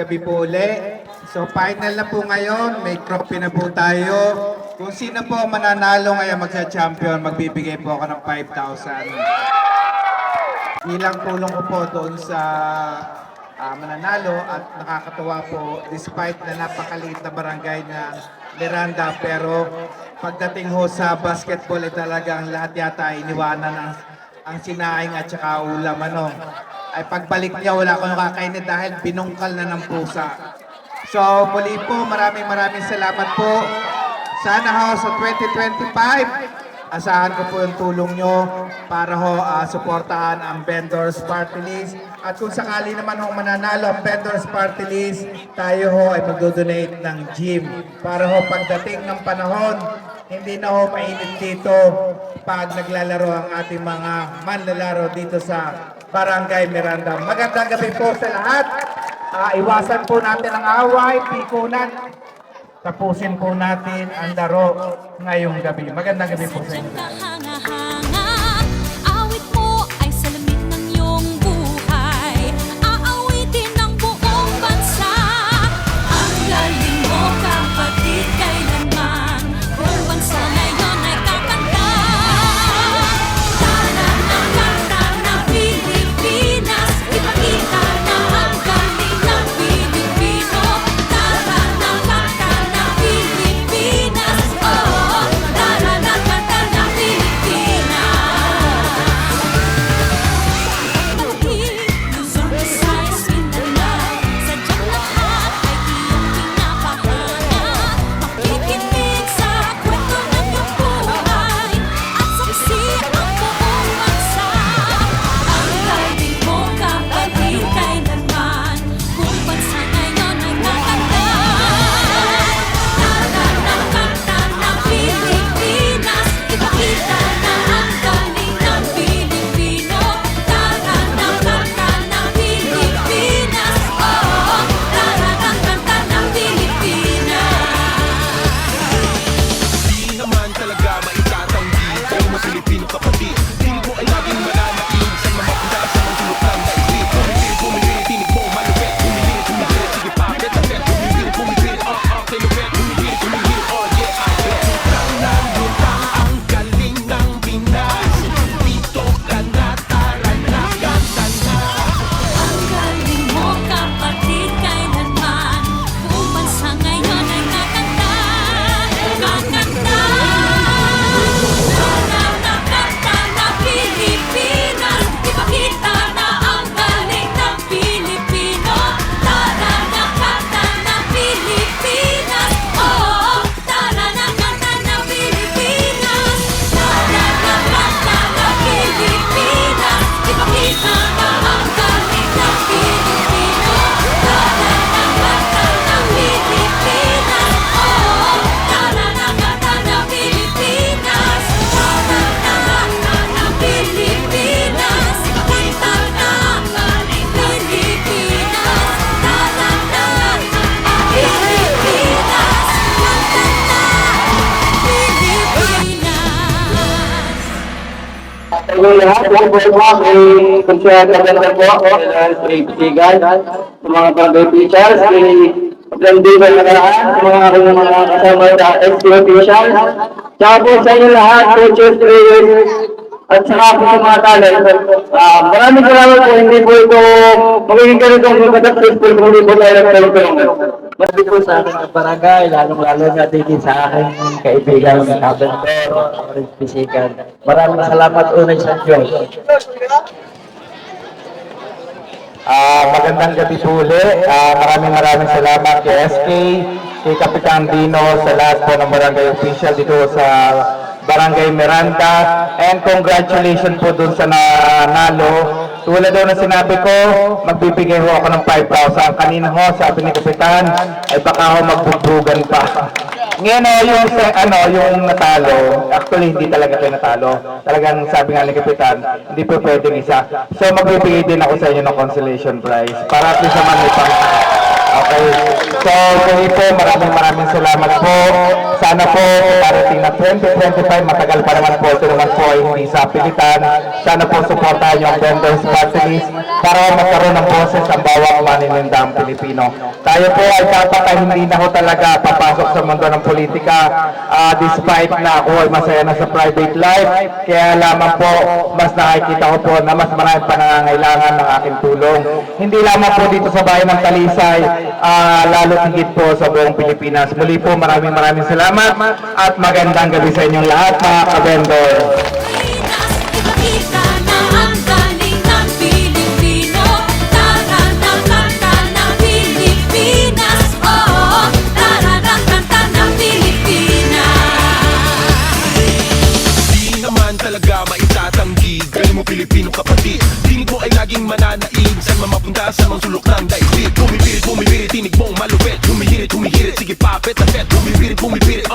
gabi po uli. So final na po ngayon, may trophy na po tayo. Kung sino po ang mananalo ngayon magsa-champion, magbibigay po ako ng 5,000. Bilang tulong ko po doon sa mananalo at nakakatuwa po despite na napakaliit na barangay na Miranda, pero pagdating ho sa basketball ay talagang lahat yata iniwanan ang sinaing at saka ulam ay pagbalik niya wala akong kakainin dahil binungkal na ng pusa. So muli po maraming salamat po. Sana ho sa 2025 asahan ko po yung tulong nyo para ho suportahan ang vendors party list. At kung sakali naman ho mananalo ang vendors party list, tayo ho ay magdodonate ng gym para ho pagdating ng panahon, hindi na ho mainit dito pag naglalaro ang ating mga manlalaro dito sa Barangay Miranda. Magandang gabi po sa lahat. Iwasan po natin ang away, pikunan. Tapusin po natin ang laro ngayong gabi. Magandang gabi po sa inyo. Awit mo ay salamin ng iyong buhay. Aawitin ng buong bansa. Ang galing mo kapatid kailanman. Buong bansa ngayon ay kakanta. Tara na kanta ng Pilipinas. Ipakita na ang galing ng Pilipino. Tara na kanta ng Pilipinas. Oh, tara na kanta ng Pilipinas. Pag-ibig, Luzon, Visayas, Mindanao, sadyang lahat ay iyong pinapahanap. Makikinig sa kwento ng iyong buhay at saksi ang buong bansa. Ang galing mo kapatid kailanman, buong bansa ngayon ay kakanta. Tara na kanta ng Pilipinas, ipakita na ang galing ng Pilipino. Tara na kanta ng Pilipinas, oh, tara na kanta ng Pilipinas. Di naman talaga maitatanggi kung mga Pilipino kapatid. Piling mo ay laging mananaig sa mga punda sa mansulok ng daigdig. Bumibili, tinig mo, malupet. Bumibili, sige papet, apet. Bumibili, kilupet. Bumibili, oh yeah, I bet. Lutang ng lutang ang galing ng Pinas. Dito ka na, tara na, kanta na. Ang galing mo kapatid kailanman, buong bansa ngayon ay kakanta. Kakanta. Tara na kanta ng Pilipinas, ipakita na ang galing ng Pilipino. Tara na kanta ng Pilipinas, oh, tara na kanta ng Pilipinas. Tara na kanta ng Pilipinas, ipakita na ang galing ng Pilipino. Tara na kanta ng Pilipinas, oh, tara na kanta ng Pilipinas. Tara na kanta ng Pilipinas, ipakita na ang galing ng Pilipinas. Tara na Pilipinas, kanta na Pilipinas. Tayo lahat, yung po may konsyente na po, kailangan sa ibisigan, sa mga barangay officials, paglandiban na lahat, sa mga aking mga kasama sa SC officials, tsaka po sa inyo lahat, coaches, players, at saka po sa mga talent. Maraming salamat po, hindi po ito magiging ganitong successful kung hindi po tayo nagtalong-talong. Maraming po sa aking barangay, lalong-lalo na din sa aking kaibigan, kabentor, pisikan. Maraming salamat unay sa Diyos. Magandang gabi po uli. Maraming salamat kay SK, kay Kapitan Dino, sa lahat po ng barangay official dito sa Barangay Miranda. And congratulations po dun sa nanalo. Tulad daw na sinabi ko, magbibigay ho ako ng 5,000. Kanina ho, sabi ni Kapitan, ay baka ho magbubugan pa. Ngayon yung natalo, actually hindi talaga kayo natalo. Talagang sabi nga ni Kapitan, hindi po pwedeng isa. So magbibigay din ako sa inyo ng consolation prize para at least naman may pang Okay. So, kami po, maraming salamat po. Sana po, parating na 2025, matagal pa naman po. Ito naman po ay hindi sa pilitan. Sana po, supportahan yung vendors party list para magkaroon ng boses ang bawat maninindang Pilipino. Tayo po ay dapat ay hindi na ho talaga papasok sa mundo ng politika despite na ako ay masaya na sa private life. Kaya lamang po, mas nakikita ko po na mas marami pa nangangailangan ng aking tulong. Hindi lamang po dito sa bayan ng Talisay, lalo higit po sa buong Pilipinas. Muli po, maraming salamat at magandang gabi sa inyong lahat, mga ka-vendor. Pilipinas, ipakita na ang galing ng Pilipino. Tara na kanta ng Pilipinas. Oo, tara na kanta ng Pilipinas. Di naman talaga maitatanggi, galing mo Pilipino kapatid. Tinig mo ay laging mananaig, saan man mapunta sa mga sulok ng daigdig. Bumibirit, tinig mong malupit. Humihirit, sige papet na pet. Bumibirit,